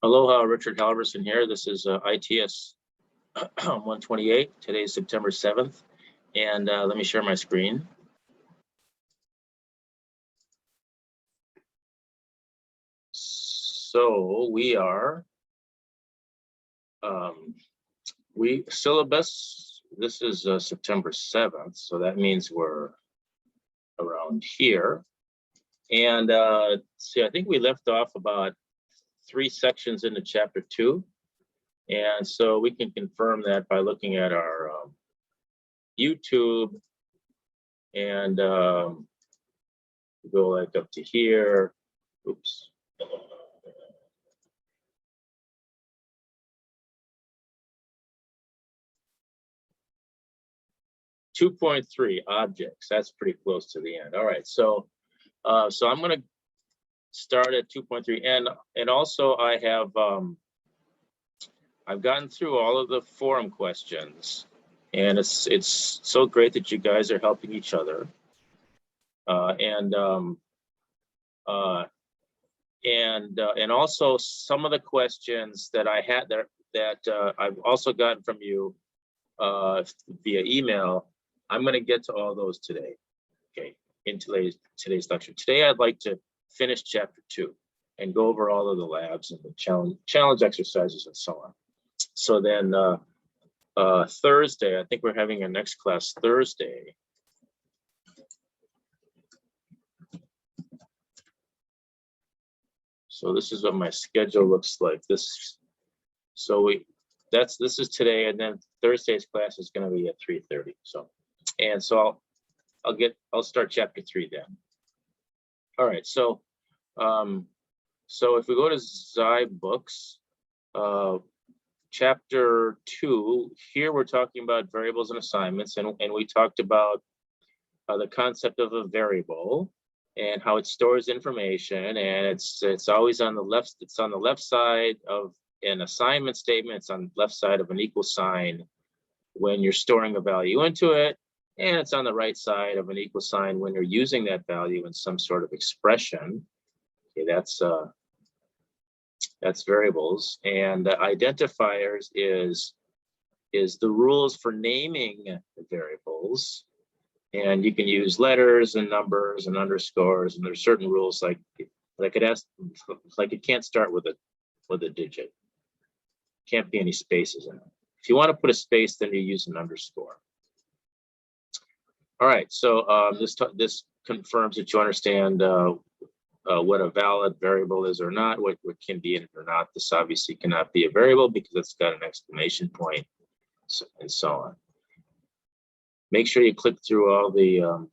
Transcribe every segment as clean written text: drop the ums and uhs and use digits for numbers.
Aloha, Richard Halverson here. This is ITS128. Today is September 7th. And let me share my screen. So we are, syllabus, this is September 7th. So that means we're around here. And see, I think we left off about 3 sections into chapter 2. And so we can confirm that by looking at our YouTube and go like up to here. Oops. 2.3 objects. That's pretty close to the end. All right, so I'm going to start at 2.3, and also I have I've gotten through all of the forum questions, and it's so great that you guys are helping each other, and also some of the questions that I had there that I've also gotten from you via email. I'm going to get to all those today, okay, in today's lecture. Today, I'd like to finish chapter 2 and go over all of the labs and the challenge exercises and so on. So then Thursday, I think we're having a next class Thursday. So this is what my schedule looks like. This is today, and then Thursday's class is going to be at 3:30. So I'll start chapter 3 then. All right, so if we go to Xi books, chapter 2, here we're talking about variables and assignments, and we talked about the concept of a variable and how it stores information, and it's always on the left. It's on the left side of an assignment statement. It's on the left side of an equal sign when you're storing a value into it, and it's on the right side of an equal sign when you're using that value in some sort of expression. Okay, that's variables. And identifiers is the rules for naming variables. And you can use letters and numbers and underscores, and there's certain rules like it can't start with a digit. Can't be any spaces in it. If you want to put a space, then you use an underscore. All right, so this confirms that you understand what a valid variable is or not, what can be in it or not. This obviously cannot be a variable because it's got an exclamation point, and so on. Make sure you click through all the,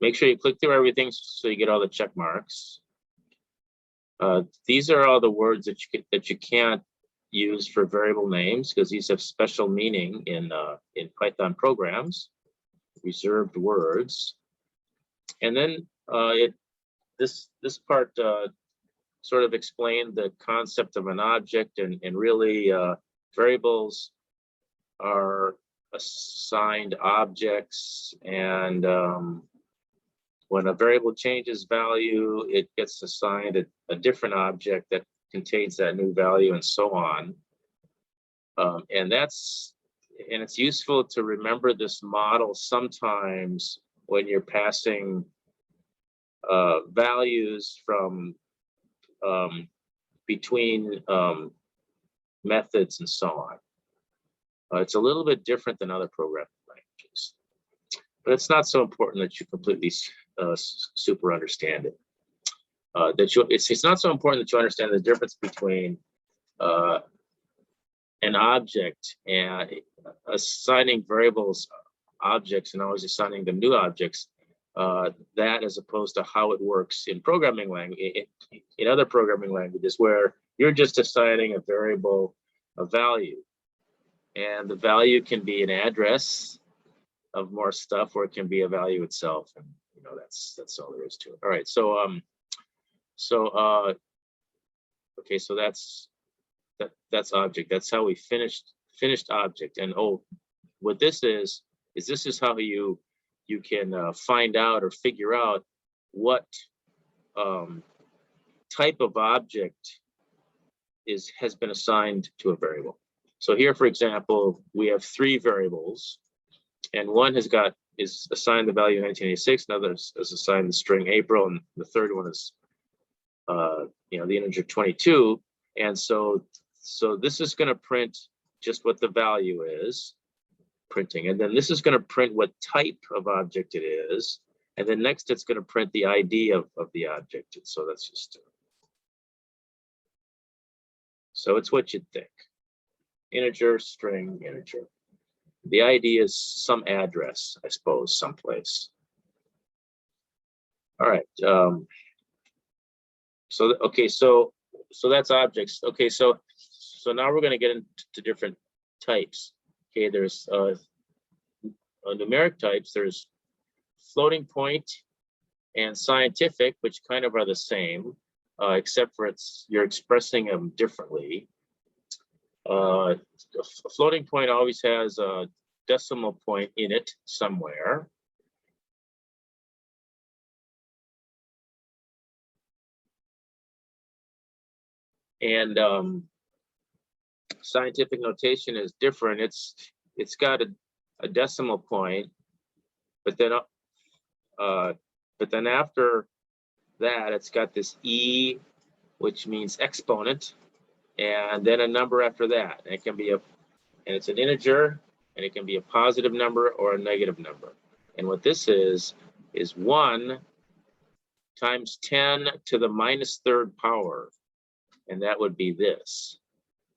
make sure you click through everything so you get all the check marks. These are all the words that you can't use for variable names because these have special meaning in Python programs, reserved words. And then this part sort of explained the concept of an object, and really variables are assigned objects, and when a variable changes value, it gets assigned a different object that contains that new value, and so on. And it's useful to remember this model sometimes when you're passing values from between methods and so on. It's a little bit different than other programming languages, but it's not so important that you completely super understand it. It's not so important that you understand the difference between an object and assigning variables objects and always assigning them new objects. That as opposed to how it works in programming language, in other programming languages, where you're just assigning a variable a value, and the value can be an address of more stuff, or it can be a value itself, and that's all there is to it. All right, okay, so that's object. That's how we finished object. And what this is this is how you can find out or figure out what type of object has been assigned to a variable. So here, for example, we have 3 variables, and one is assigned the value 1986, another is assigned the string April, and the third one is the integer 22. And so this is going to print just what the value is, printing, and then this is going to print what type of object it is, and then next it's going to print the ID of the object. And so that's just so it's what you'd think: integer, string, integer. The ID is some address, I suppose, someplace. All right. So that's objects. Okay, so now we're going to get into different types. Okay, there's numeric types. There's floating point and scientific, which kind of are the same, except for you're expressing them differently. A floating point always has a decimal point in it somewhere. And scientific notation is different. It's got a decimal point, but then after that, it's got this E, which means exponent, and then a number after that. And it can be and it's an integer, and it can be a positive number or a negative number. And what this is 1 times 10 to the minus 3rd power. And that would be this.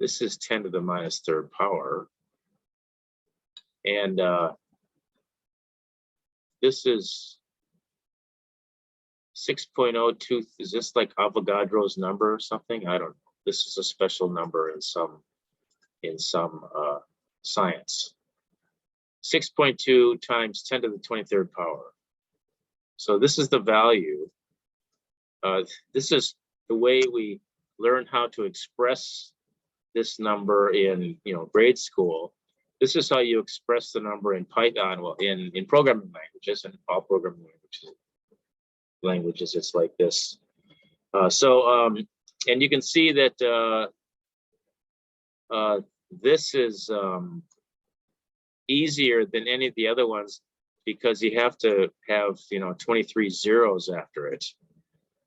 This is 10 to the minus 3rd power. And this is 6.02. Is this like Avogadro's number or something? I don't know. This is a special number in some science. 6.2 times 10 to the 23rd power. So this is the value. This is the way we learn how to express this number in grade school. This is how you express the number in Python. Well, in programming languages, and all programming languages, it's like this. And you can see that this is easier than any of the other ones because you have to have 23 zeros after it,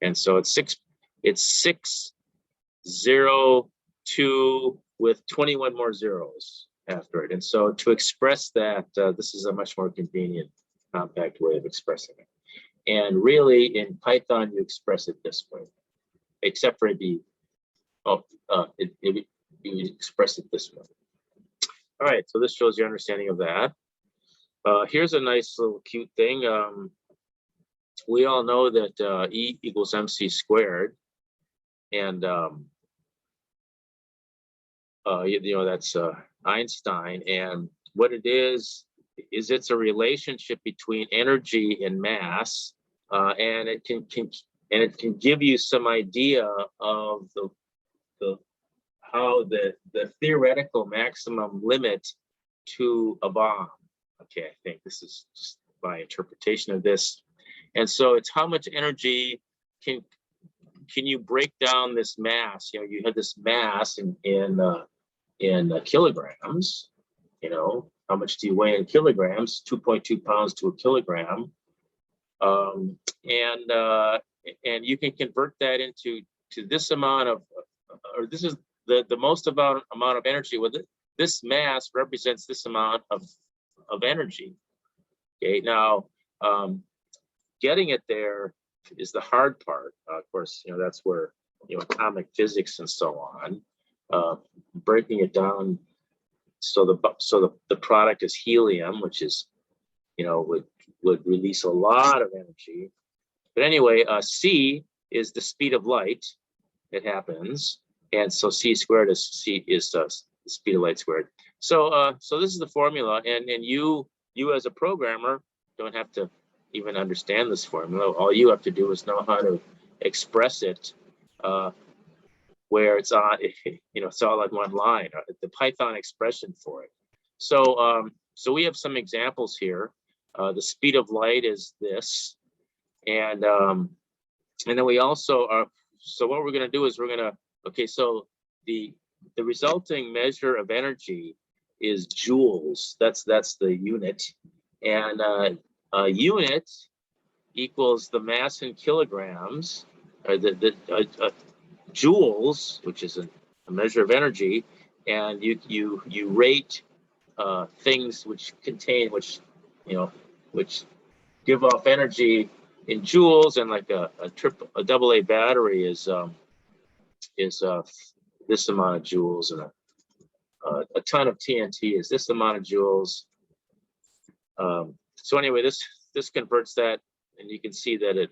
and so it's 602 with 21 more zeros after it. And so to express that, this is a much more convenient, compact way of expressing it. And really, in Python, you express it this way, except for you express it this way. All right, so this shows your understanding of that. Here's a nice little cute thing. We all know that E equals MC squared, and that's Einstein. And what it is it's a relationship between energy and mass, and it can give you some idea of how the theoretical maximum limit to a bomb. Okay, I think this is just my interpretation of this. And so it's how much energy can you break down this mass? You have this mass in kilograms. How much do you weigh in kilograms? 2.2 pounds to a kilogram. And you can convert that into this amount of, or this is the most amount of energy. Well, this mass represents this amount of energy. Okay, now getting it there is the hard part. Of course, that's where atomic physics and so on. Breaking it down so the product is helium, which is would release a lot of energy. But anyway, c is the speed of light. It happens, and so c squared is the speed of light squared. So this is the formula, and you as a programmer don't have to even understand this formula. All you have to do is know how to express it where it's on, it's all in one line, the Python expression for it. So we have some examples here. The speed of light is this, and then we also are. So what we're going to do is we're going to. Okay, so the resulting measure of energy is joules. That's the unit, and a unit equals the mass in kilograms, or joules, which is a measure of energy, and you rate things which give off energy in joules, and like a AA battery is this amount of joules, and a ton of TNT is this amount of joules. So anyway, this converts that, and you can see that it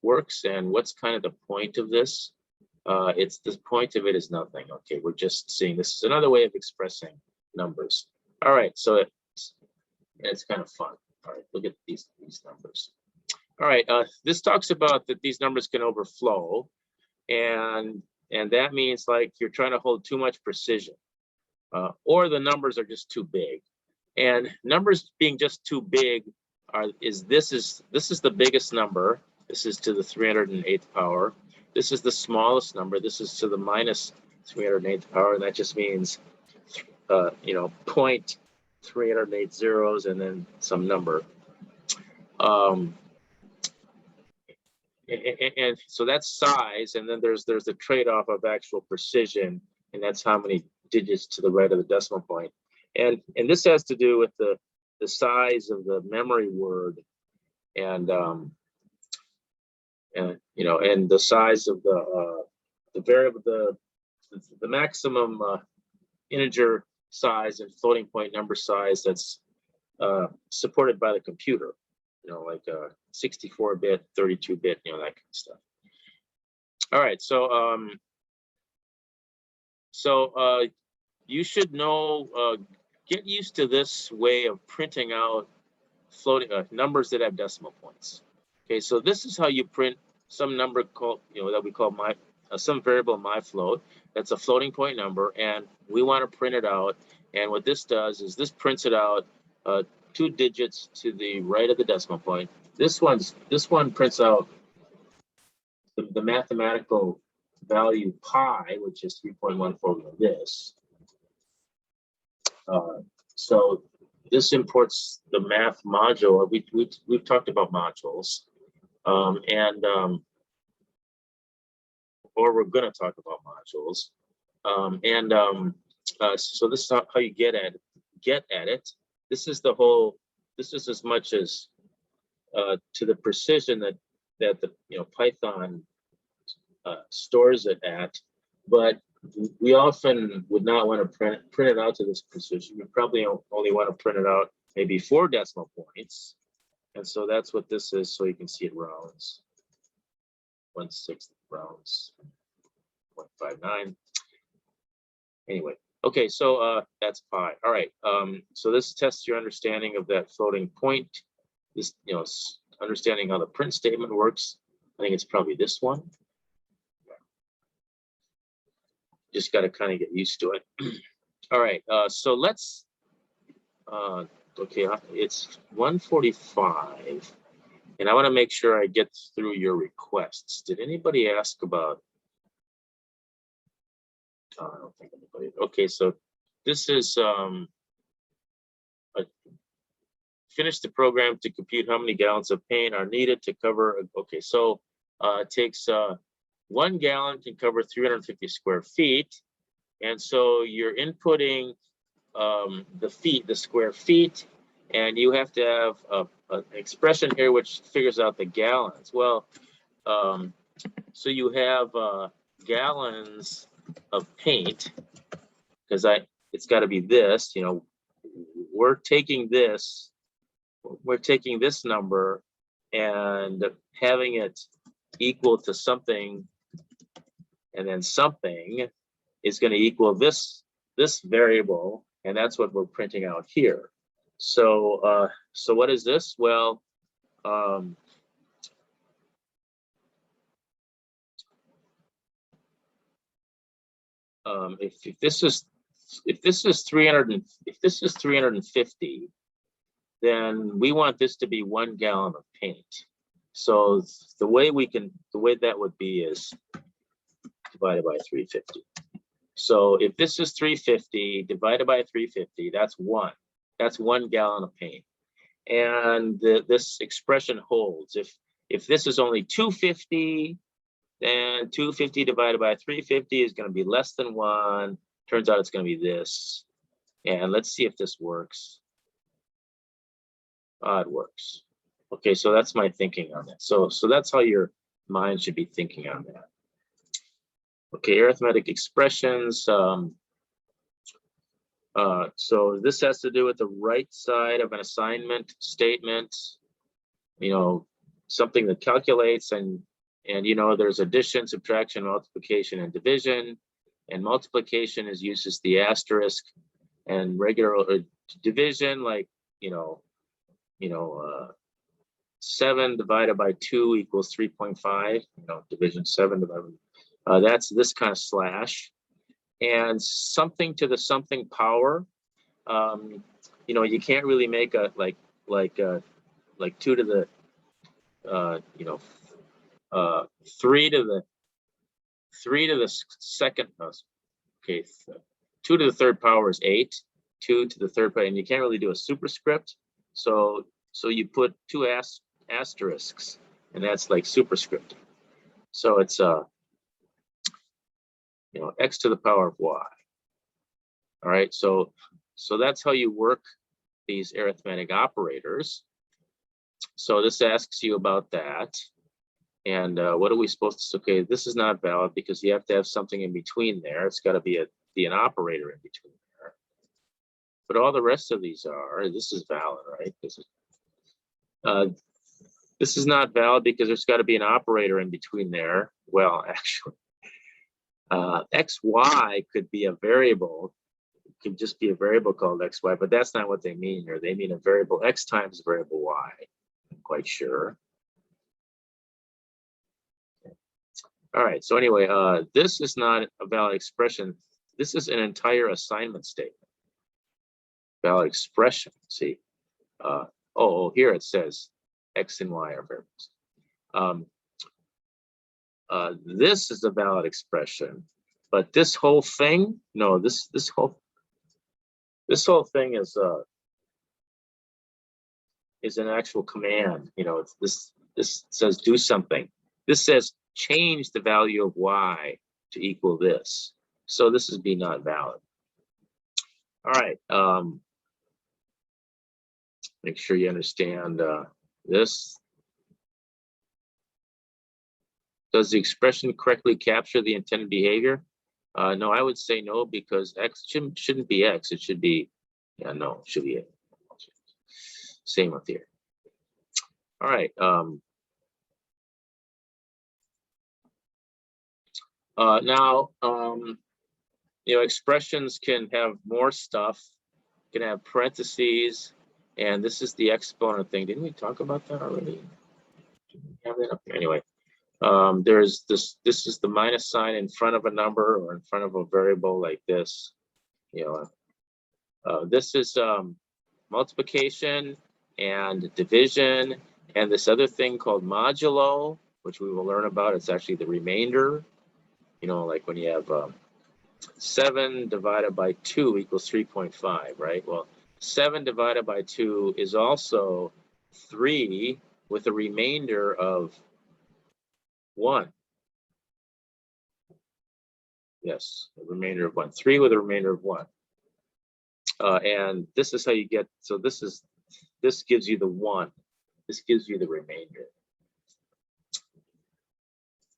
works. And what's kind of the point of this? It's the point of it is nothing. Okay, we're just seeing this is another way of expressing numbers. All right, so it's kind of fun. All right, look at these numbers. All right, this talks about that these numbers can overflow, and that means like you're trying to hold too much precision, or the numbers are just too big. And numbers being just too big this is the biggest number. This is to the 308th power. This is the smallest number. This is to the minus 308th power, and that just means 0.308 zeros and then some number. And so that's size, and then there's the trade-off of actual precision, and that's how many digits to the right of the decimal point. And this has to do with the size of the memory word, and the size of the variable, the maximum integer size and floating point number size that's supported by the computer. Like 64-bit, 32-bit, that kind of stuff. All right, so you should know, get used to this way of printing out floating numbers that have decimal points. Okay, so this is how you print some number called, that we call some variable myfloat. That's a floating point number, and we want to print it out. And what this does is this prints it out 2 digits to the right of the decimal point. This one prints out the mathematical value pi, which is 3.14 of this. So this imports the math module. We've talked about modules, or we're going to talk about modules, so this is how you get at it. This is as much as to the precision that the Python stores it at, but we often would not want to print it out to this precision. We probably only want to print it out maybe 4 decimal points, and so that's what this is. So you can see it rounds 1/6 rounds 0.59. Anyway. Okay, so that's pi. All right, so this tests your understanding of that floating point. This, understanding how the print statement works. I think it's probably this one. Just got to kind of get used to it. All right, so let's. Okay, it's 1:45, and I want to make sure I get through your requests. Did anybody ask about? I don't think anybody. Okay, so this is finish the program to compute how many gallons of paint are needed to cover. Okay, so it takes 1 gallon can cover 350 square feet, and so you're inputting the square feet, and you have to have an expression here which figures out the gallons. Well, so you have gallons of paint, because it's got to be this, we're taking this number and having it equal to something, and then something is going to equal this variable, and that's what we're printing out here. So so what is this? Well, if this is 350, then we want this to be 1 gallon of paint. So the way that would be is divided by 350. So if this is 350 divided by 350, that's 1. That's 1 gallon of paint. And this expression holds. If this is only 250, then 250 divided by 350 is going to be less than 1. Turns out it's going to be this. And let's see if this works. It works. Okay, so that's my thinking on that. So that's how your mind should be thinking on that. Okay, arithmetic expressions. So this has to do with the right side of an assignment statement. You know, something that calculates and you know, there's addition, subtraction, multiplication, and division. And multiplication uses the asterisk, and regular division, like you know, 7 divided by 2 equals 3.5. You know, division 7 divided. That's this kind of slash, and something to the something power. You know, you can't really make a like 2 to the 3 to the second. Okay, 2 to the third power is 8. 2 to the third power, and you can't really do a superscript. So you put 2 asterisks, and that's like superscript. So it's x to the power of y. All right, so that's how you work these arithmetic operators. So this asks you about that. And what are we supposed to, okay, this is not valid because you have to have something in between there. It's got to be an operator in between there. But all the rest of these are, this is valid, right? This is not valid because there's got to be an operator in between there. Well, actually, xy could be a variable. It could just be a variable called xy, but that's not what they mean here. They mean a variable x times a variable y. I'm quite sure. All right, so anyway, this is not a valid expression. This is an entire assignment statement. Valid expression, see. Here it says x and y are variables. This is a valid expression, but this whole thing, no, this whole thing is an actual command. You know, this says do something. This says change the value of y to equal this. So this is B not valid. All right. Make sure you understand this. Does the expression correctly capture the intended behavior? No, I would say no, because x shouldn't be x. It should be, yeah, no, it should be it. Same with here. All right. Now, expressions can have more stuff, can have parentheses, and this is the exponent thing. Didn't we talk about that already? Have that up here? Anyway, there's this is the minus sign in front of a number or in front of a variable like this. This is multiplication and division, and this other thing called modulo, which we will learn about. It's actually the remainder. Like when you have 7 divided by 2 equals 3.5, right? Well, 7 divided by 2 is also 3 with a remainder of 1. Yes, a remainder of 1. 3 with a remainder of 1. And this is how you get, so this gives you the 1. This gives you the remainder.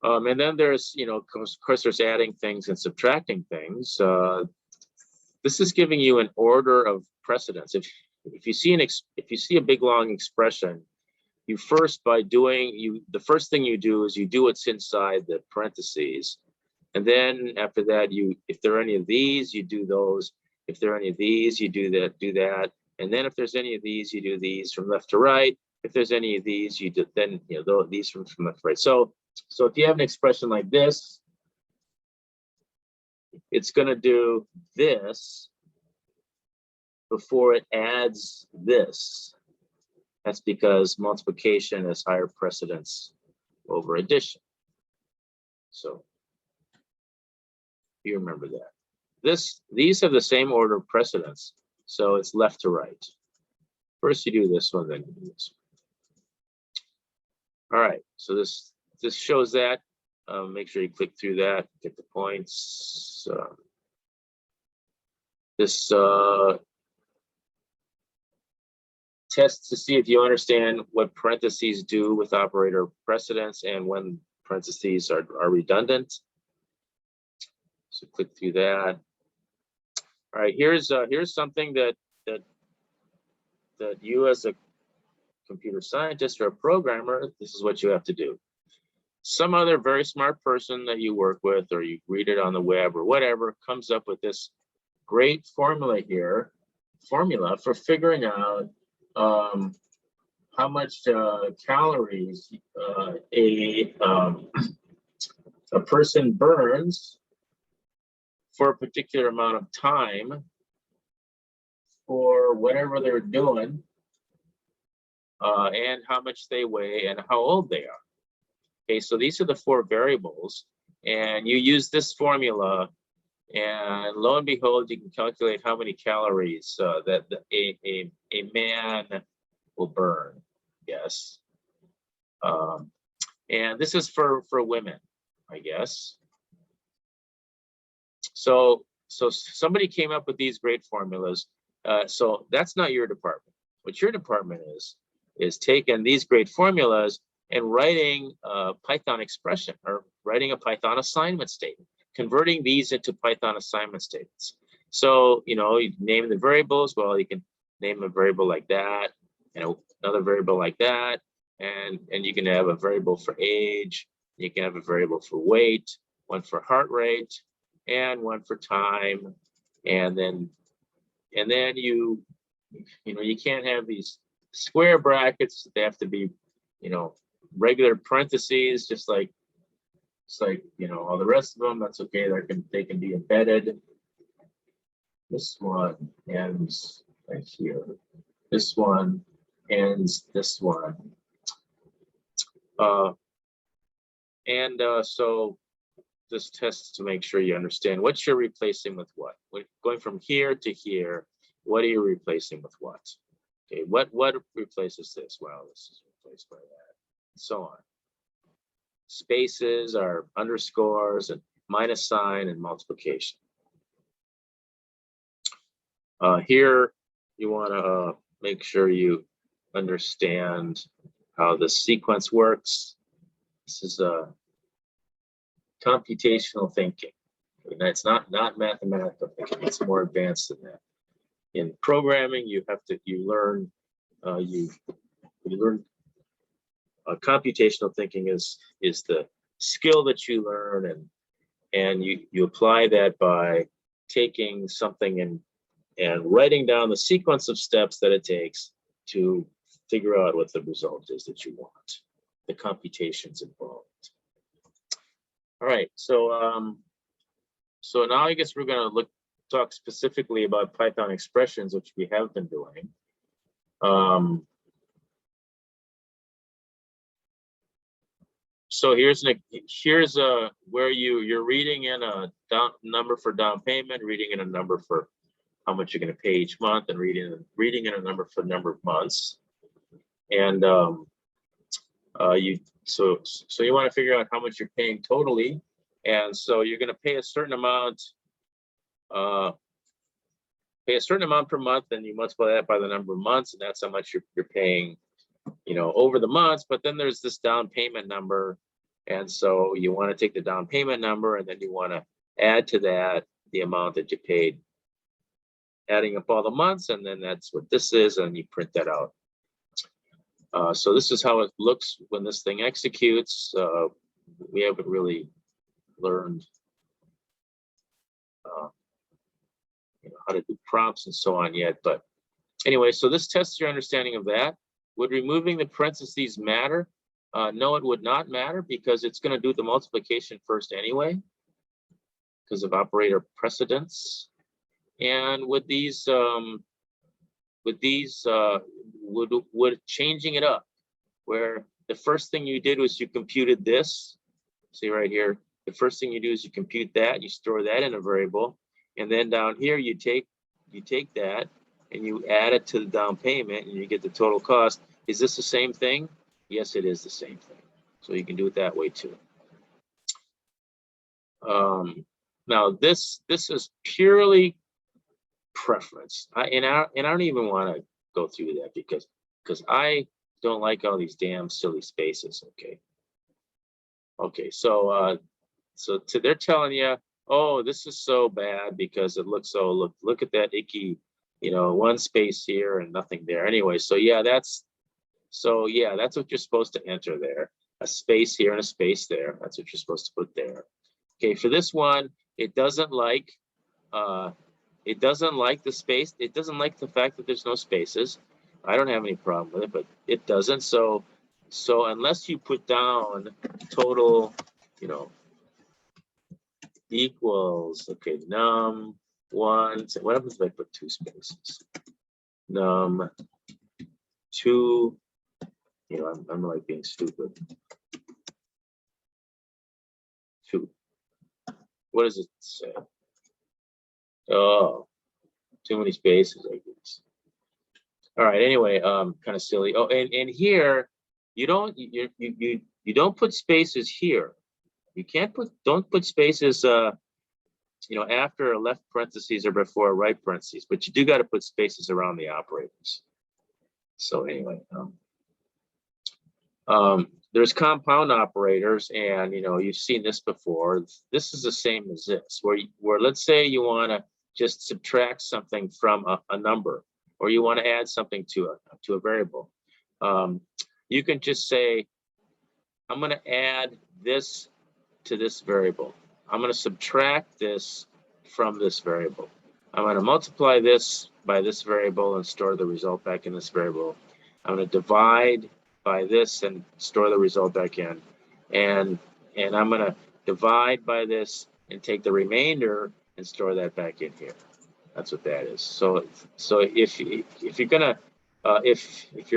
And then there's, of course, there's adding things and subtracting things. This is giving you an order of precedence. If you see a big long expression, you first the first thing you do is you do what's inside the parentheses, and then after that if there are any of these, you do those. If there are any of these, you do that, and then if there's any of these, you do these from left to right. If there's any of these, you do then these from left to right. So if you have an expression like this, it's going to do this before it adds this. That's because multiplication has higher precedence over addition. So you remember that. these have the same order of precedence, so it's left to right. First you do this one, then you do this one. All right, so this shows that. Make sure you click through that, get the points. This tests to see if you understand what parentheses do with operator precedence and when parentheses are redundant. So click through that. All right, here's something that you as a computer scientist or a programmer, this is what you have to do. Some other very smart person that you work with, or you read it on the web or whatever, comes up with this great formula for figuring out how much calories a person burns for a particular amount of time for whatever they're doing, and how much they weigh and how old they are. Okay, so these are the 4 variables, and you use this formula, and lo and behold, you can calculate how many calories that a man will burn. Yes, and this is for women, I guess. So somebody came up with these great formulas. So that's not your department. What your department is taking these great formulas and writing a Python expression or writing a Python assignment statement, converting these into Python assignment statements. So, you name the variables. Well, you can name a variable like that, and another variable like that, and you can have a variable for age. You can have a variable for weight, one for heart rate, and one for time, and then you can't have these square brackets. They have to be, regular parentheses, just like all the rest of them. That's okay. They can be embedded. This one ends right here. This one ends this one. So this tests to make sure you understand what you're replacing with what. Going from here to here, what are you replacing with what? Okay, what replaces this? Well, this is replaced by that, and so on. Spaces are underscores and minus sign and multiplication. Here, you want to make sure you understand how the sequence works. This is computational thinking. And it's not mathematical thinking. It's more advanced than that. In programming, you learn computational thinking is the skill that you learn, and you apply that by taking something and writing down the sequence of steps that it takes to figure out what the result is that you want, the computations involved. All right, so now I guess we're going to talk specifically about Python expressions, which we have been doing. So here's where you're reading in a number for down payment, reading in a number for how much you're going to pay each month, and reading in a number for the number of months. And so you want to figure out how much you're paying totally, and so you're going to pay a certain amount. Pay a certain amount per month, and you multiply that by the number of months, and that's how much you're paying, over the months. But then there's this down payment number, and so you want to take the down payment number, and then you want to add to that the amount that you paid, adding up all the months, and then that's what this is, and you print that out. So this is how it looks when this thing executes. We haven't really learned how to do prompts and so on yet, but anyway, so this tests your understanding of that. Would removing the parentheses matter? No, it would not matter, because it's going to do the multiplication first anyway, because of operator precedence. And with these, would changing it up, where the first thing you did was you computed this. See right here, the first thing you do is you compute that, you store that in a variable, And then down here, you take that and you add it to the down payment and you get the total cost. Is this the same thing? Yes, it is the same thing. So you can do it that way too. Now this is purely preference. I don't even want to go through that because I don't like all these damn silly spaces. Okay, so they're telling you, oh, this is so bad because it looks so, look at that icky, one space here and nothing there. Anyway, so yeah, that's what you're supposed to enter there. A space here and a space there. That's what you're supposed to put there. Okay, for this one, it doesn't like the space. It doesn't like the fact that there's no spaces. I don't have any problem with it, but it doesn't. So unless you put down total, equals, okay, num1, what happens if I put two spaces? Num2, I'm like being stupid. 2. What does it say? Oh, too many spaces, I guess. All right, anyway, kind of silly. Oh, and here, you don't put spaces here. You don't put spaces, after a left parentheses or before a right parentheses, but you do got to put spaces around the operators. So anyway, there's compound operators, and you've seen this before. This is the same as this, where let's say you want to just subtract something from a number, or you want to add something to a variable. You can just say, I'm going to add this to this variable. I'm going to subtract this from this variable. I'm going to multiply this by this variable and store the result back in this variable. I'm going to divide by this and store the result back in. And I'm going to divide by this and take the remainder and store that back in here. That's what that is. So if you're going to, if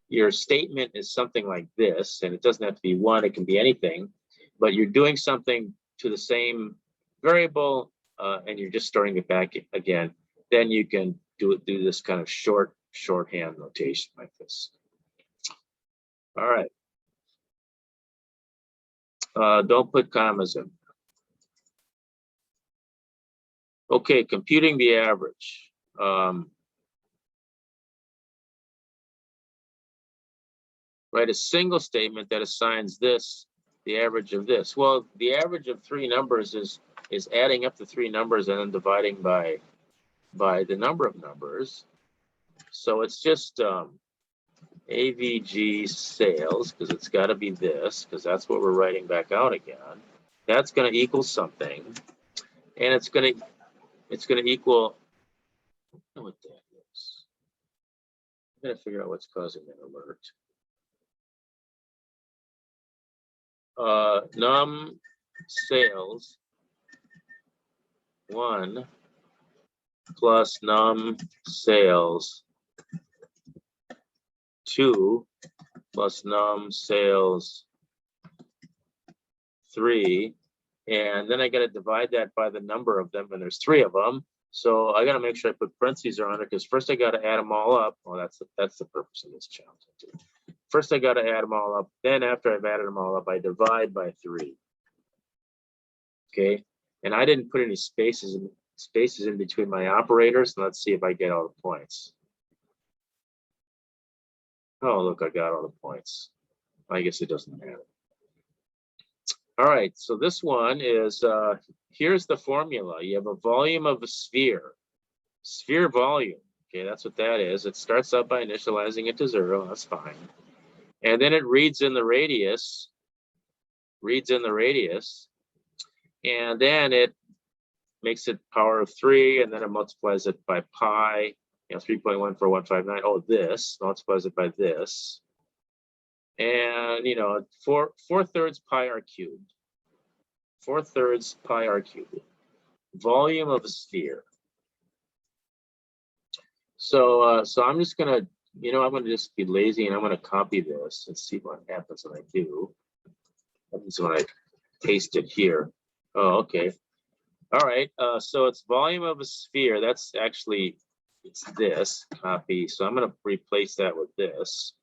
your statement is something like this, and it doesn't have to be one, it can be anything, but you're doing something to the same variable and you're just storing it back again, then you can do this kind of shorthand notation like this. All right. Don't put commas in. Okay, computing the average. Write a single statement that assigns this the average of this. Well, the average of 3 numbers is adding up the 3 numbers and then dividing by the number of numbers. So it's just AVG sales, because it's got to be this, because that's what we're writing back out again. That's going to equal something, and it's going to equal. I don't know what that is. I'm going to figure out what's causing that alert. Num sales 1 plus num sales 2 plus num sales 3, and then I got to divide that by the number of them, and there's 3 of them. So I got to make sure I put parentheses around it, because first I got to add them all up. Well, that's the purpose of this challenge. First, I got to add them all up. Then, after I've added them all up, I divide by 3. Okay, and I didn't put any spaces in between my operators. Let's see if I get all the points. Oh, look, I got all the points. I guess it doesn't matter. All right, so this one is here's the formula. You have a volume of a sphere volume. Okay, that's what that is. It starts out by initializing it to 0. That's fine. And then it reads in the radius, and then it makes it power of 3, and then it multiplies it by pi, 3.14159. Oh, this multiplies it by this, and 4/3 pi r cubed. 4/3 pi r cubed. Volume of a sphere. So I'm just gonna. I'm going to just be lazy, and I'm going to copy this and see what happens when I do. What happens when I paste it here? Oh, okay. All right, so it's volume of a sphere. That's actually, it's this copy. So I'm going to replace that with this.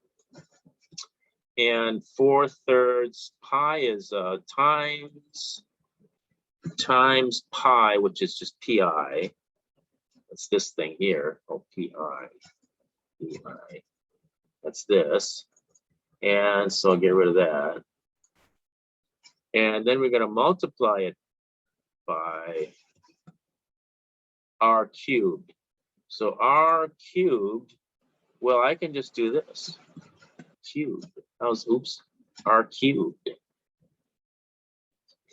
And 4/3 pi is times pi, which is just pi. That's this thing here. Oh, pi. That's this. And so I'll get rid of that. And then we're going to multiply it by r cubed. So r cubed, well, I can just do this. Cubed. Oops, r cubed.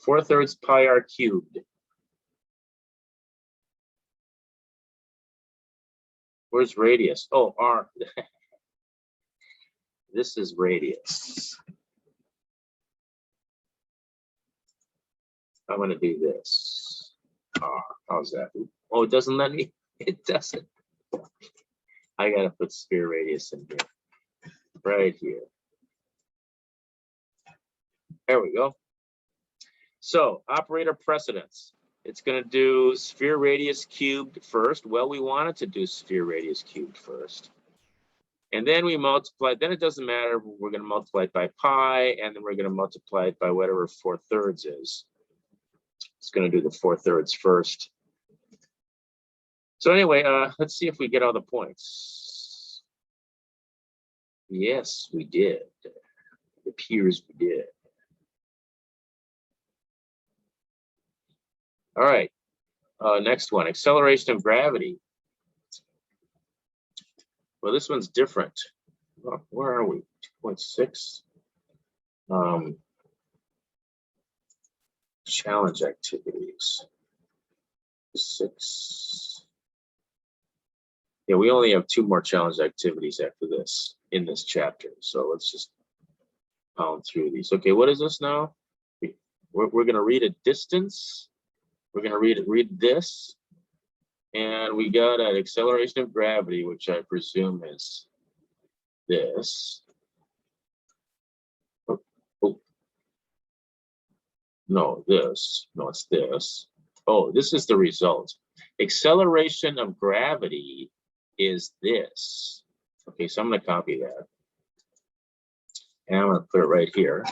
4/3 pi r cubed. Where's radius? Oh, r. This is radius. I'm going to do this. R. How's that? Oh, it doesn't let me. It doesn't. I got to put sphere radius in here. Right here. There we go. So operator precedence. It's going to do sphere radius cubed first. Well, we wanted to do sphere radius cubed first. And then we multiply. Then it doesn't matter. We're going to multiply it by pi, and then we're going to multiply it by whatever 4/3 is. It's going to do the 4/3 first. So anyway, let's see if we get all the points. Yes, we did. It appears we did. All right, next one, acceleration of gravity. Well, this one's different. Oh, where are we? 2.6. Challenge activities. 6. Yeah, we only have 2 more challenge activities after this in this chapter. So let's just pound through these. Okay, what is this now? We're going to read a distance. We're going to read this. And we got an acceleration of gravity, which I presume is this. Oh. No, this. No, it's this. Oh, this is the result. Acceleration of gravity is this. Okay, so I'm going to copy that. And I'm going to put it right here.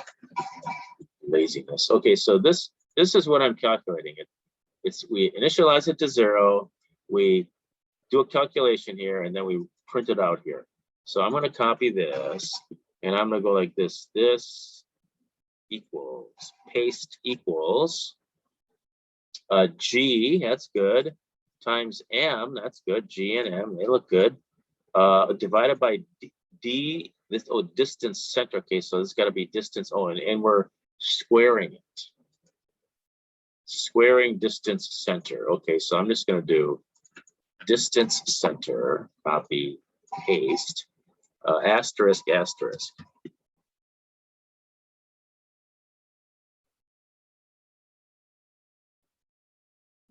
Laziness. Okay, so this is what I'm calculating. We initialize it to 0. We do a calculation here, and then we print it out here. So I'm going to copy this, and I'm going to go like this. This equals, paste equals, G, that's good, times M, that's good, G and M, they look good, divided by D, this, oh, distance center, okay, so this got to be distance, oh, and we're squaring it. Squaring distance center, okay, so I'm just going to do distance center, copy, paste, asterisk, asterisk.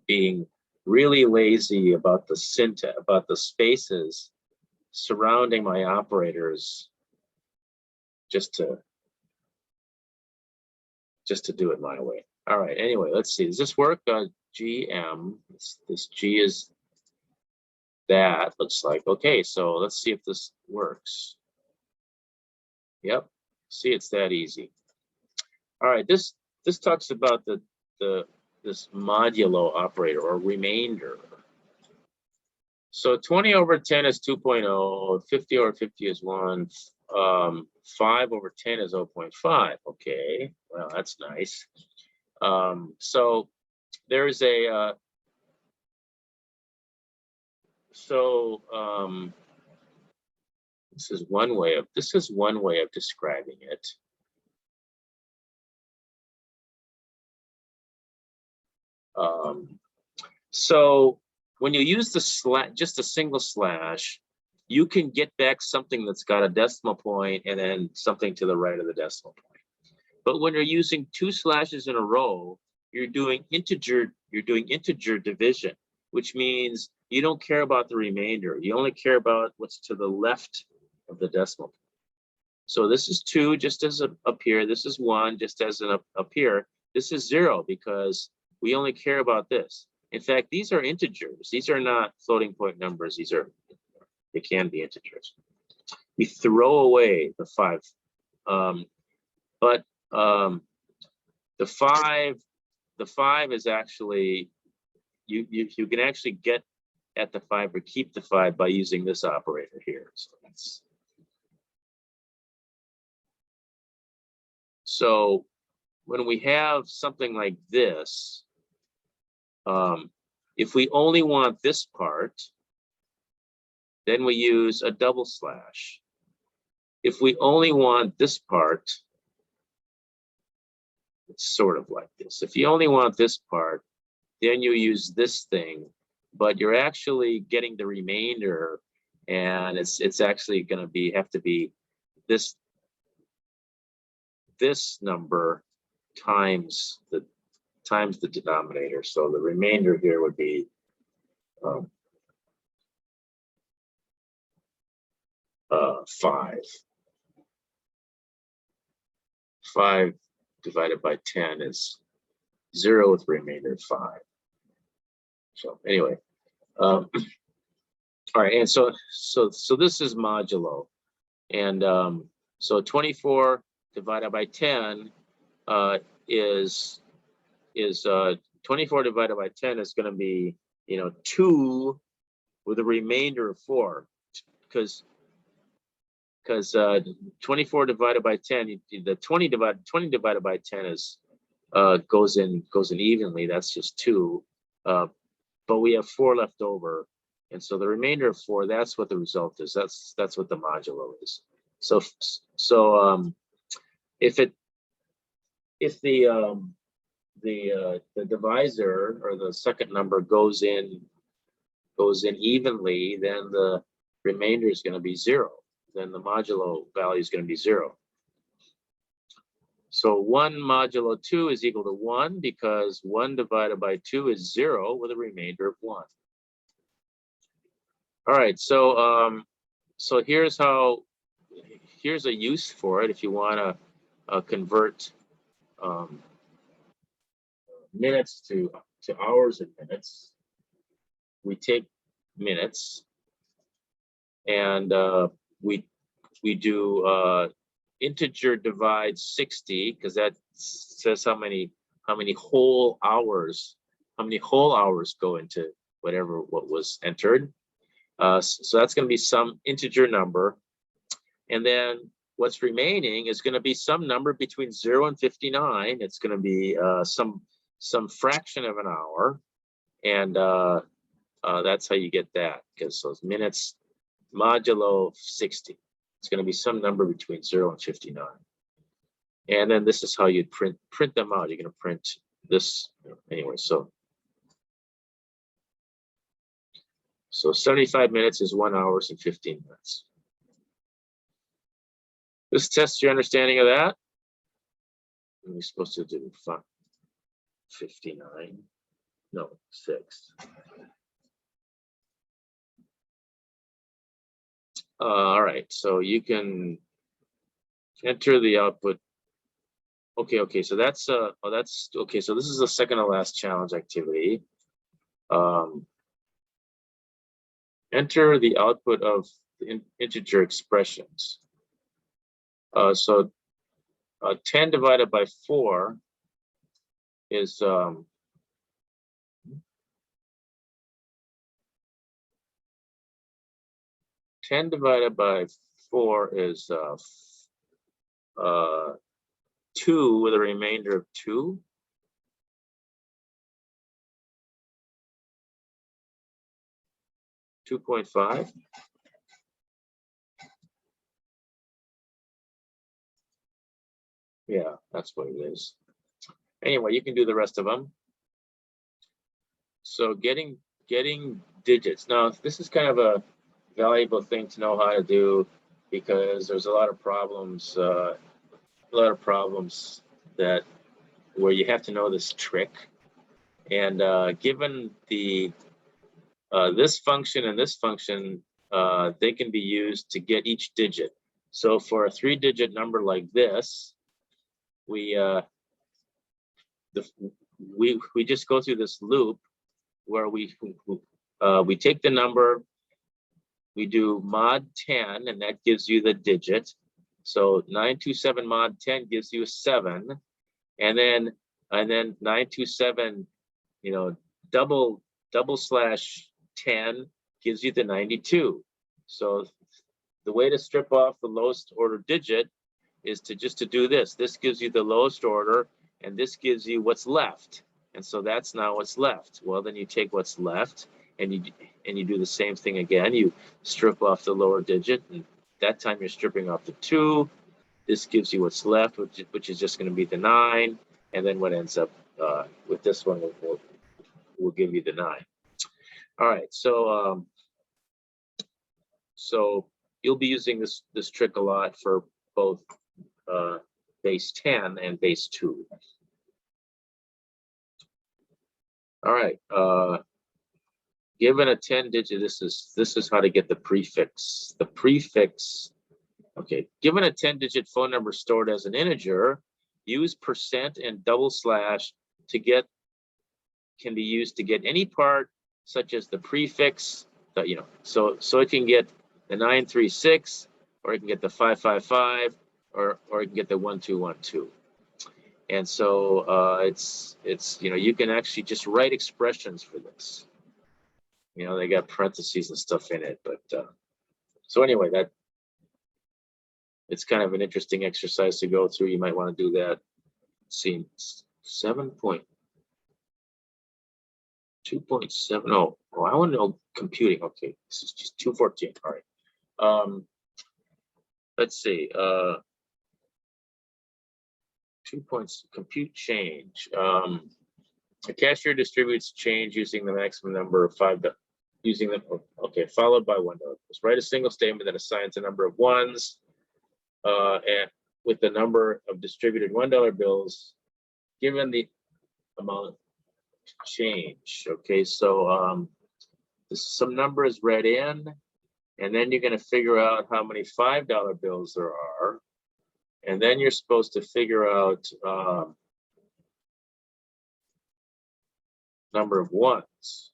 Being really lazy about the syntax, about the spaces surrounding my operators, just to do it my way. All right, anyway, let's see, does this work? GM, this G is that, looks like. Okay, so let's see if this works. Yep, see, it's that easy. All right, this talks about this modulo operator, or remainder. So 20 over 10 is 2.0, 50 over 50 is 1, 5 over 10 is 0.5. Okay, well, that's nice. So there's a this is one way of describing it. So when you use the slash, just a single slash, you can get back something that's got a decimal point and then something to the right of the decimal point. But when you're using 2 slashes in a row, you're doing integer division, which means you don't care about the remainder. You only care about what's to the left of the decimal point. So this is 2, just as up here. This is 1, just as up here. This is 0, because we only care about this. In fact, these are integers. These are not floating point numbers. They can be integers. We throw away the 5. But the 5 is actually, you can actually get at the 5 or keep the 5 by using this operator here. So when we have something like this, if we only want this part, then we use a double slash. If we only want this part, it's sort of like this. If you only want this part, then you use this thing, but you're actually getting the remainder, and it's actually going to have to be this number times the denominator. So the remainder here would be 5. 5 divided by 10 is 0 with remainder of 5. So anyway, all right, and so this is modulo, and so 24 divided by 10 is 24 divided by 10 is going to be 2 with a remainder of 4, because 24 divided by 10, the 20 divided by 10 is goes in evenly. That's just 2, but we have 4 left over, and so the remainder of 4, that's what the result is. That's what the modulo is. So if the divisor or the second number goes in evenly, then the remainder is going to be 0. Then the modulo value is going to be 0. So 1 modulo 2 is equal to 1, because 1 divided by 2 is 0 with a remainder of 1. All right, so here's a use for it if you want to convert minutes to hours and minutes. We take minutes, and we do integer divide 60, because that says how many whole hours go into what was entered. So that's going to be some integer number, and then what's remaining is going to be some number between 0 and 59. It's going to be some fraction of an hour, and that's how you get that, because those minutes modulo 60. It's going to be some number between 0 and 59. And then this is how you print them out. You're going to print this anyway. So 75 minutes is 1 hour and 15 minutes. This tests your understanding of that. We're supposed to do 59. No, 6. All right, so you can enter the output. Okay, so that's okay. So this is the second to last challenge activity. Enter the output of the integer expressions. So 10 divided by 4 is 10 divided by 4 is 2 with a remainder of 2. $2.5. Yeah, that's what it is. Anyway, you can do the rest of them. So getting digits. Now, this is kind of a valuable thing to know how to do, because there's a lot of problems that where you have to know this trick. And given the this function and this function, they can be used to get each digit. So for a 3-digit number like this, we we just go through this loop where we take the number, we do mod 10, and that gives you the digit. So 927 mod 10 gives you a 7, and then 927, you know, double slash 10 gives you the 92. So the way to strip off the lowest order digit is to do this. This gives you the lowest order, and this gives you what's left. And so that's now what's left. Well, then you take what's left and you do the same thing again. You strip off the lower digit, and that time you're stripping off the 2. This gives you what's left, which is just going to be the 9. And then what ends up with this one will give you the 9. All right, so so you'll be using this trick a lot for both base 10 and base 2. All right, given a 10-digit, this is how to get the prefix. The prefix, okay, given a 10-digit phone number stored as an integer, use % and double slash can be used to get any part, such as the prefix, you know, so it can get the 936, or it can get the 555, or it can get the 1212. And so it's you know, you can actually just write expressions for this. You know, they got parentheses and stuff in it, but so anyway, it's kind of an interesting exercise to go through. You might want to do that. Let's see, 2.7. Oh, I want to know computing. Okay, this is just 214. All right. Let's see. 2 points. Compute change. A cashier distributes change using the maximum number of 5. Using them. Okay, followed by $1. Write a single statement that assigns a number of ones, and with the number of distributed $1 bills, given the amount of change. Okay, so some number is read in, and then you're going to figure out how many $5 bills there are, and then you're supposed to figure out number of ones.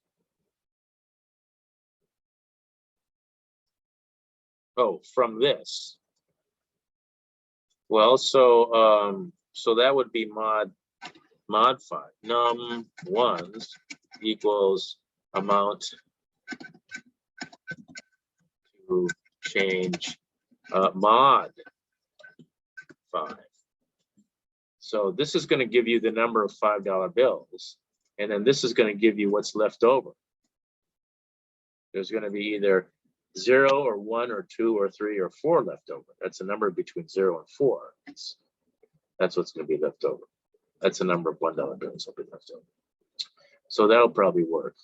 Oh, from this. Well, so that would be mod 5. Num ones equals amount to change mod 5. So this is going to give you the number of $5 bills, and then this is going to give you what's left over. There's going to be either 0 or 1 or 2 or 3 or 4 left over. That's a number between 0 and 4. That's what's going to be left over. That's a number of $1 bills will be left over. So that'll probably work.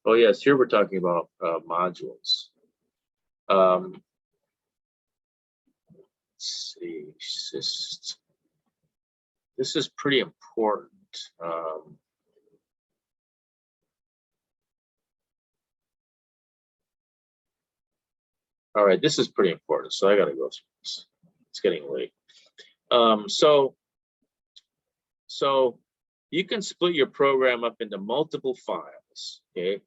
Oh yes, here we're talking about modules. Let's see, this is pretty important. All right, this is pretty important, so I got to go through this. It's getting late. So you can split your program up into multiple files, okay?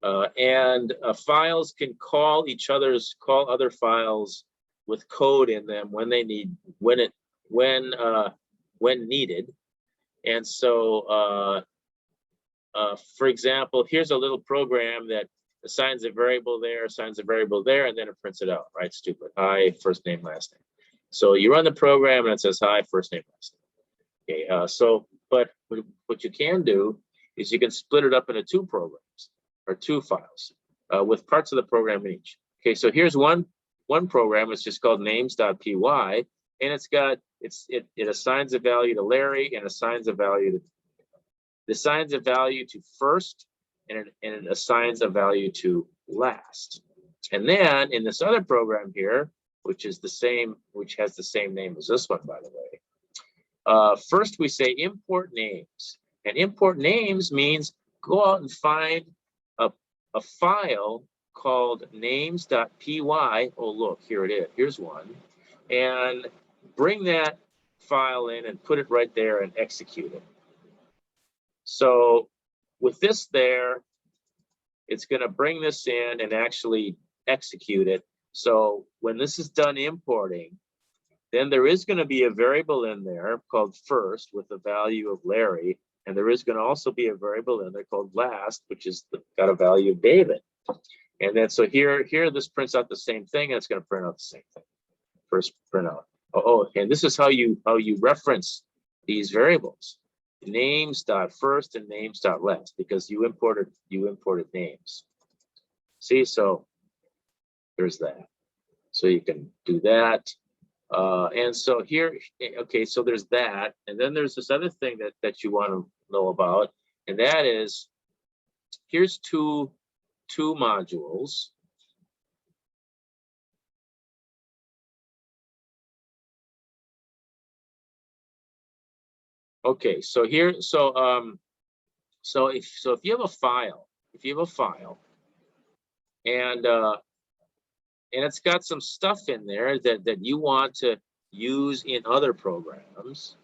And files can call other files with code in them when they need, when needed. And so, for example, here's a little program that assigns a variable there, assigns a variable there, and then it prints it out, right? Stupid. Hi, first name, last name. So you run the program and it says hi, first name, last name. Okay, but what you can do is you can split it up into 2 programs or 2 files with parts of the program in each. Okay, so here's one program. It's just called names.py, and it assigns a value to Larry and assigns a value to first, and it assigns a value to last. And then in this other program here, which has the same name as this one, by the way. First, we say import names, and import names means go out and find a file called names.py. Oh, look, here it is. Here's one, and bring that file in and put it right there and execute it. So with this there, it's going to bring this in and actually execute it. So when this is done importing, then there is going to be a variable in there called first with the value of Larry. And there is going to also be a variable in there called last, which is got a value of David. And then so here this prints out the same thing, and it's going to print out the same thing. First print out. Oh, and this is how you reference these variables. Names dot first and names dot last, because you imported names. See, so there's that. So you can do that. And so here, okay, so there's that. And then there's this other thing that you want to know about, and that is, here's two modules. Okay, so here, so if you have a file, and it's got some stuff in there that you want to use in other programs,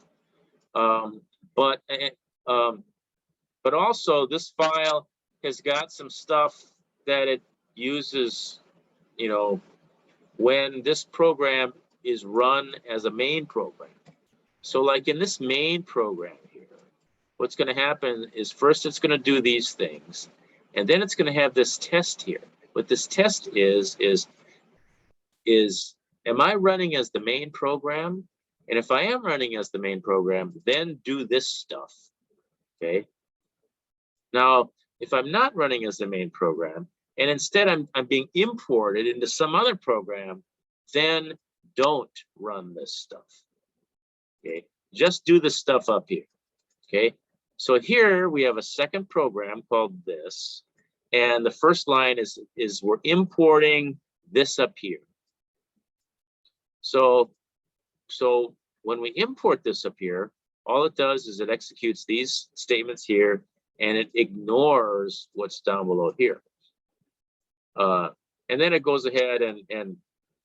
but also this file has got some stuff that it uses, you know, when this program is run as a main program. So like in this main program here, what's going to happen is first it's going to do these things, and then it's going to have this test here. What this test is am I running as the main program? And if I am running as the main program, then do this stuff, okay? Now, if I'm not running as the main program, and instead I'm being imported into some other program, then don't run this stuff, okay? Just do the stuff up here, okay? So here we have a second program called this, and the first line is we're importing this up here. So when we import this up here, all it does is it executes these statements here, and it ignores what's down below here. And then it goes ahead and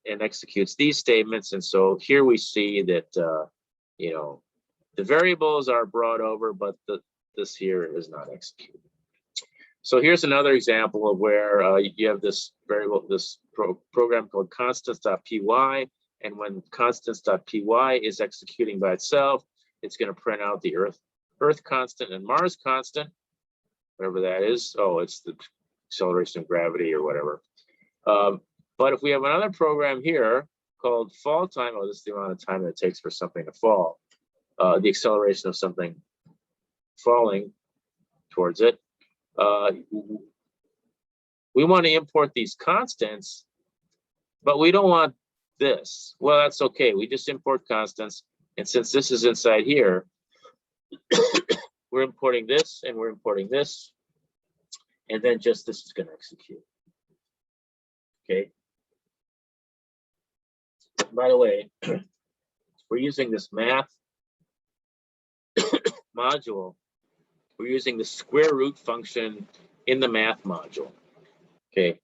executes these statements. And so here we see that, you know, the variables are brought over, but this here is not executed. So here's another example of where you have this variable, this program called constants.py. And when constants.py is executing by itself, it's going to print out the Earth constant and Mars constant, whatever that is. Oh, it's the acceleration of gravity or whatever. But if we have another program here called fall time, oh, this is the amount of time that it takes for something to fall, the acceleration of something falling towards it. We want to import these constants, but we don't want this. Well, that's okay. We just import constants. And since this is inside here, we're importing this and we're importing this. And then just this is going to execute. Okay. By the way, we're using this math module. We're using the square root function in the math module. Okay.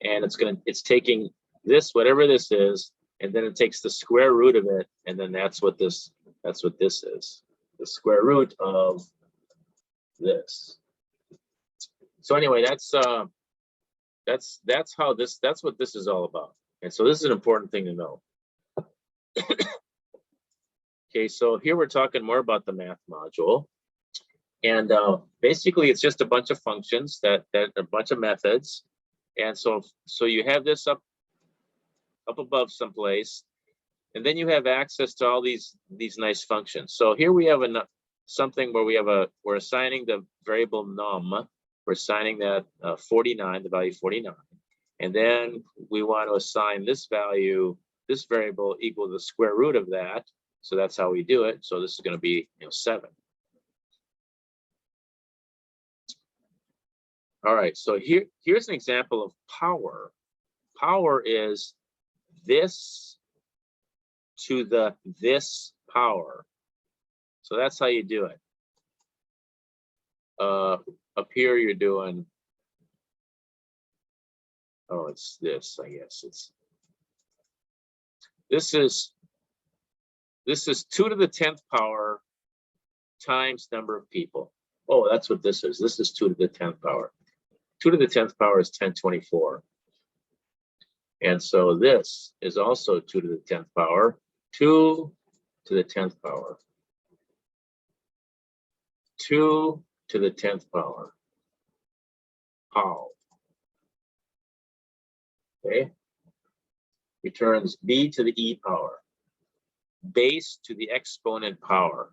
And it's taking this, whatever this is, and then it takes the square root of it, and then that's what this is. The square root of this. So anyway, that's what this is all about. And so this is an important thing to know. Okay, so here we're talking more about the math module. And basically it's just a bunch of functions that a bunch of methods. And so you have this up above someplace, and then you have access to all these nice functions. So here we have something where we're assigning the variable num. We're assigning that 49, the value 49, and then we want to assign this value, this variable equal to the square root of that. So that's how we do it. So this is going to be 7. All right. So here's an example of power. Power is this to the this power. So that's how you do it. Up here you're doing, oh, it's this, I guess. This is This is 2 to the 10th power times number of people. Oh, that's what this is. This is 2 to the 10th power. 2 to the 10th power is 1024. And so this is also 2 to the 10th power, 2 to the 10th power, 2 to the 10th power. How? Okay. Returns b to the e power, base to the exponent power.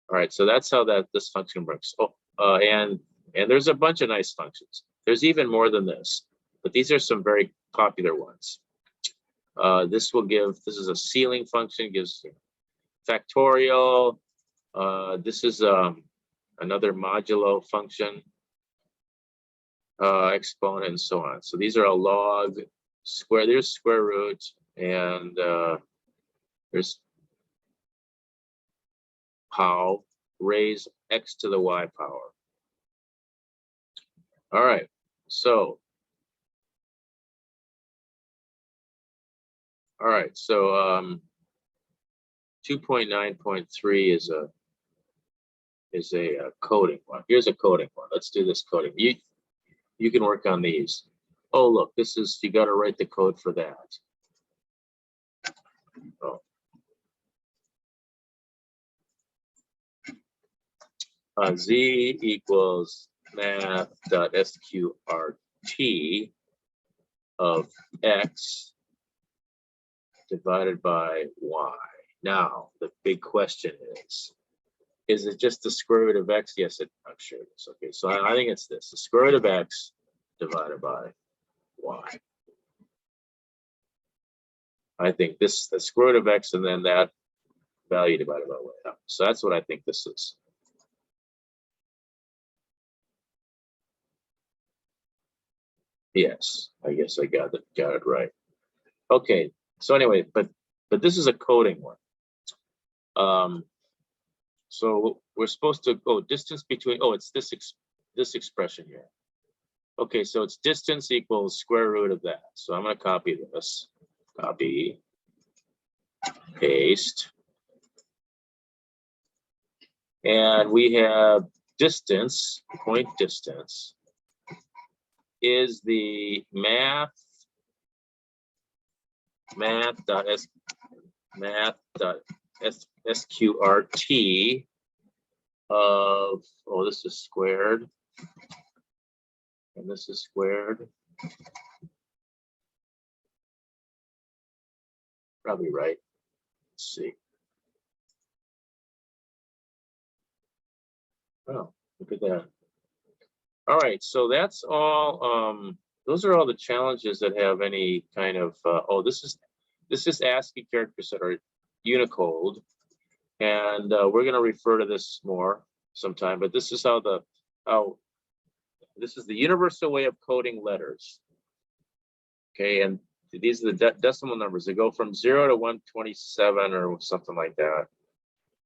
All right, so that's how this function works. Oh, and there's a bunch of nice functions. There's even more than this, but these are some very popular ones. This is a ceiling function, gives factorial. This is another modulo function, exponent, and so on. So these are a log, square, there's square root, and there's how, raise x to the y power. All right, so 2.9.3 is a coding one. Here's a coding one. Let's do this coding. You can work on these. Oh, look, this is, you got to write the code for that. Oh. Z equals math.sqrt of x divided by y. Now, the big question is it just the square root of x? Yes, I'm sure it is. Okay, so I think it's this, the square root of x divided by y. I think this, the square root of x, and then that value divided by y. So that's what I think this is. Yes, I guess I got it right. Okay, so anyway, but this is a coding one. So we're supposed to go distance between, oh, it's this expression here. Okay, so it's distance equals square root of that. So I'm going to copy this. Copy, paste. And we have distance, point distance, is the math.sqrt of, oh, this is squared, and this is squared. Probably right. Let's see. Oh, look at that. All right, so that's all. Those are all the challenges that have any kind of. Oh, this is ASCII characters that are Unicode, and we're going to refer to this more sometime. But this is this is the universal way of coding letters. Okay, and these are the decimal numbers. They go from 0 to 127 or something like that,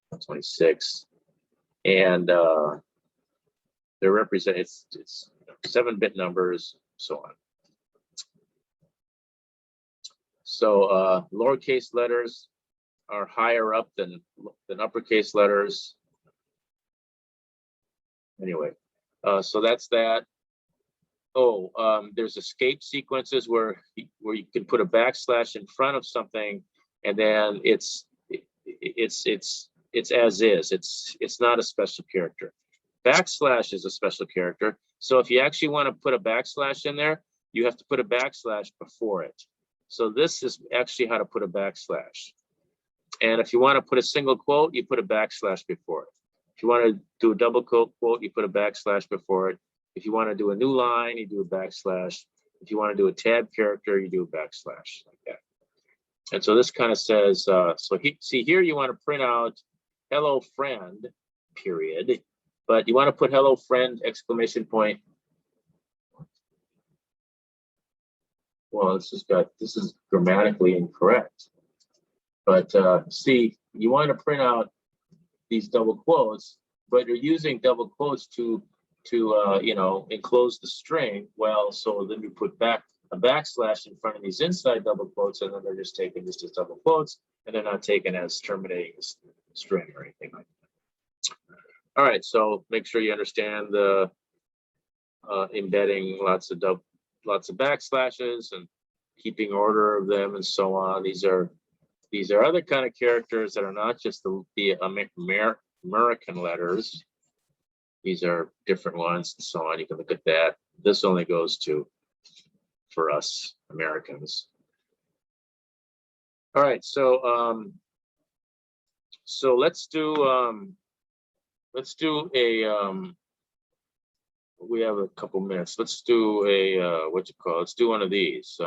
126, and they're represented. It's 7-bit numbers, so on. So lowercase letters are higher up than uppercase letters. Anyway, so that's that. Oh, there's escape sequences where you can put a backslash in front of something, and then it's as is. It's not a special character. Backslash is a special character. So if you actually want to put a backslash in there, you have to put a backslash before it. So this is actually how to put a backslash. And if you want to put a single quote, you put a backslash before it. If you want to do a double quote, you put a backslash before it. If you want to do a new line, you do a backslash. If you want to do a tab character, you do a backslash like that. And so this kind of says, see here you want to print out hello friend, period. But you want to put hello friend, exclamation point. Well, this is grammatically incorrect. But see, you want to print out these double quotes, but you're using double quotes to enclose the string. Well, so then you put back a backslash in front of these inside double quotes, and then they're just taken just as double quotes, and they're not taken as terminating string or anything like that. All right, so make sure you understand the embedding lots of backslashes and keeping order of them and so on. These are other kind of characters that are not just the American letters. These are different ones and so on. You can look at that. This only goes to for us Americans. All right, so so let's do a we have a couple minutes. Let's do a let's do one of these.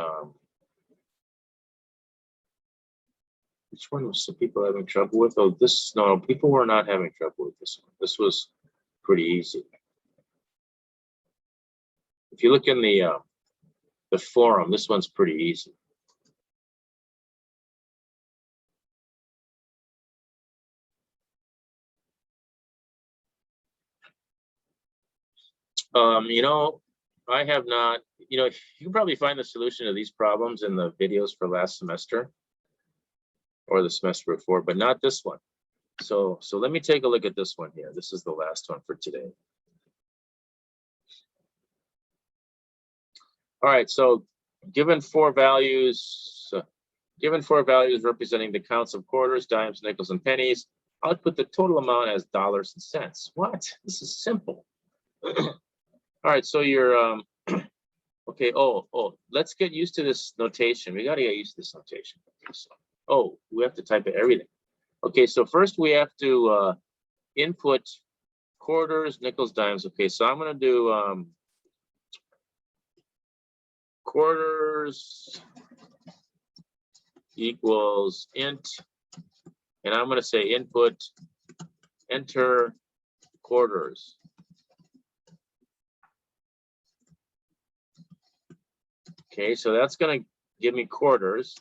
Which one was some people having trouble with? Oh, no, people were not having trouble with this one. This was pretty easy. If you look in the forum, this one's pretty easy. You know, I have not, you know, you can probably find the solution to these problems in the videos for last semester or the semester before, but not this one. So let me take a look at this one here. This is the last one for today. All right, so given four values representing the counts of quarters, dimes, nickels, and pennies, output the total amount as dollars and cents. What? This is simple. All right, so you're okay. Oh, let's get used to this notation. We got to get used to this notation. So, we have to type in everything. Okay, so first we have to input quarters, nickels, dimes. Okay, so I'm going to do quarters equals int, and I'm going to say input, enter quarters. Okay, so that's going to give me quarters.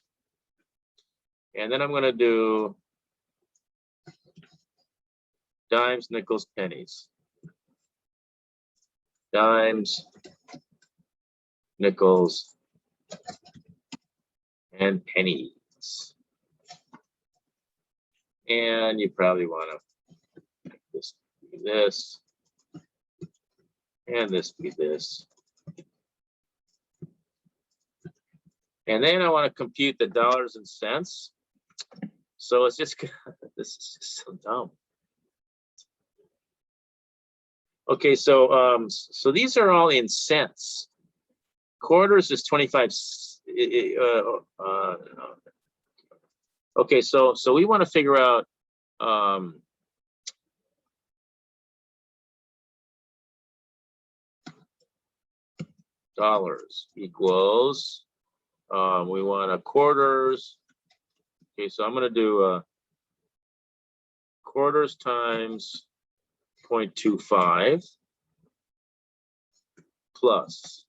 And then I'm going to do dimes, nickels, pennies. Dimes, nickels, and pennies. And you probably want to make this be this, and this be this. And then I want to compute the dollars and cents. So it's just, this is just so dumb. Okay, so so these are all in cents. Quarters is 25. Okay, so we want to figure out dollars equals. We want a quarters. Okay, so I'm going to do quarters times 0.25 plus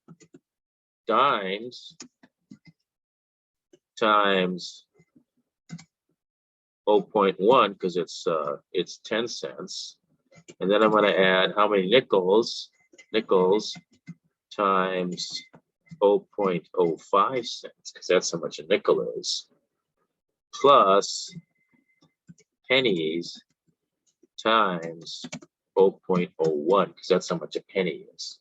dimes times 0.1 because it's 10 cents, and then I'm going to add how many nickels times 0.05 cents because that's how much a nickel is, plus pennies times 0.01 because that's how much a penny is.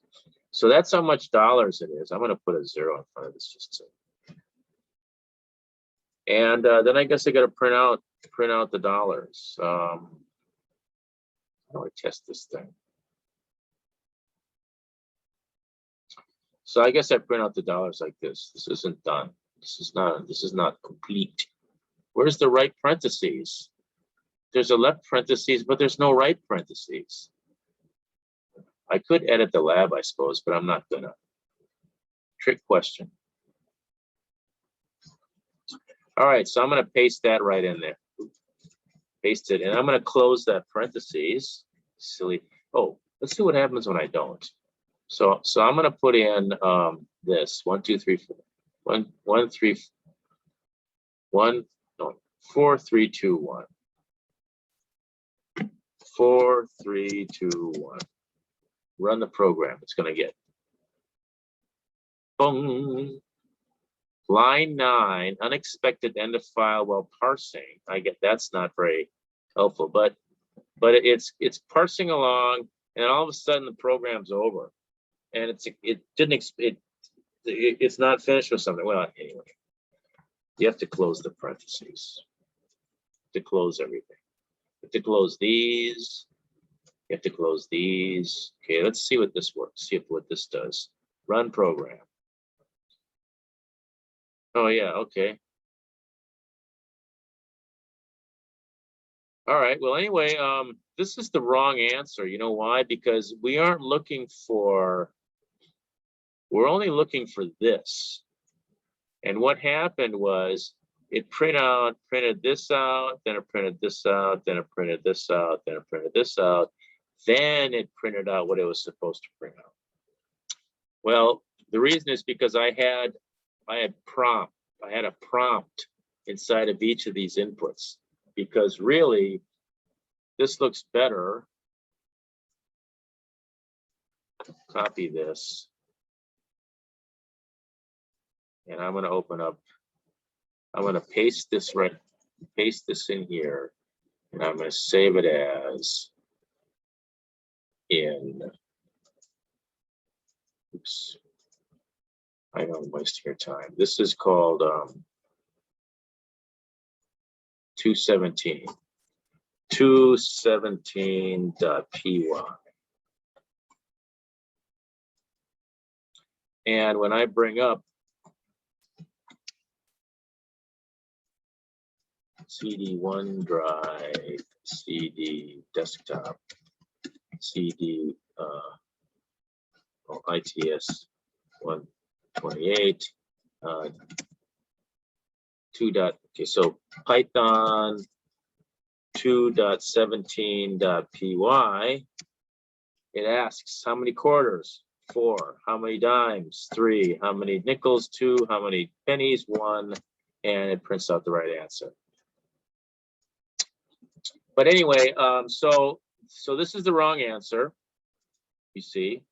So that's how much dollars it is. I'm going to put a 0 in front of this just so. And then I guess I got to print out the dollars. How do I test this thing? So I guess I print out the dollars like this. This isn't done. This is not complete. Where's the right parentheses? There's a left parentheses, but there's no right parentheses. I could edit the lab, I suppose, but I'm not gonna. Trick question. All right, so I'm gonna paste that right in there. Paste it, and I'm gonna close that parentheses. Silly. Oh, let's see what happens when I don't. So I'm gonna put in this 1, 2, 3, 4, 1, 3, 1, no, 4, 3, 2, 1. 4, 3, 2, 1. Run the program. It's gonna get boom. Line 9, unexpected end of file while parsing. I get that's not very helpful, but it's parsing along, and all of a sudden the program's over, and it's not finished with something. Well, anyway, you have to close the parentheses to close everything. You have to close these. You have to close these. Okay, let's see what this works. See what this does. Run program. Oh yeah, okay. All right, well, anyway, this is the wrong answer. You know why? Because we aren't looking for, we're only looking for this. And what happened was it printed this out, then it printed this out, then it printed this out, then it printed this out, then it printed out what it was supposed to print out. Well, the reason is because I had a prompt inside of each of these inputs, because really this looks better. Copy this, and I'm going to open up, I'm going to paste this in here, and I'm going to save it as in, oops, I don't waste your time. This is called 217.py. And when I bring up CD OneDrive, CD desktop, CD ITS128, okay, so Python 2.17.py, it asks how many quarters? 4. How many dimes? 3. How many nickels? 2. How many pennies? 1. And it prints out the right answer. But anyway, so this is the wrong answer, you see,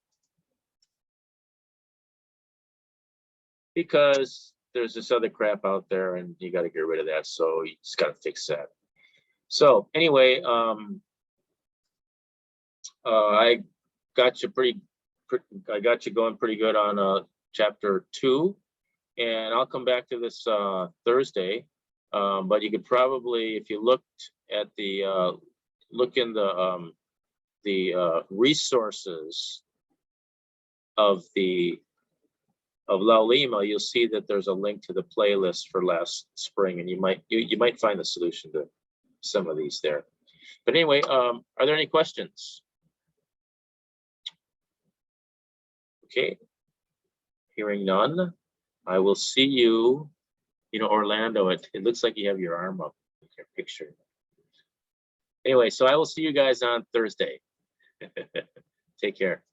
because there's this other crap out there and you got to get rid of that. So you just got to fix that. So anyway, I got you going pretty good on chapter 2, and I'll come back to this Thursday. But you could probably, if you looked at the look in the resources of Laulima, you'll see that there's a link to the playlist for last spring, and you might find the solution to some of these there. But anyway, are there any questions? Okay, hearing none, I will see you. You know, Orlando, it looks like you have your arm up in your picture. Anyway, so I will see you guys on Thursday. Take care.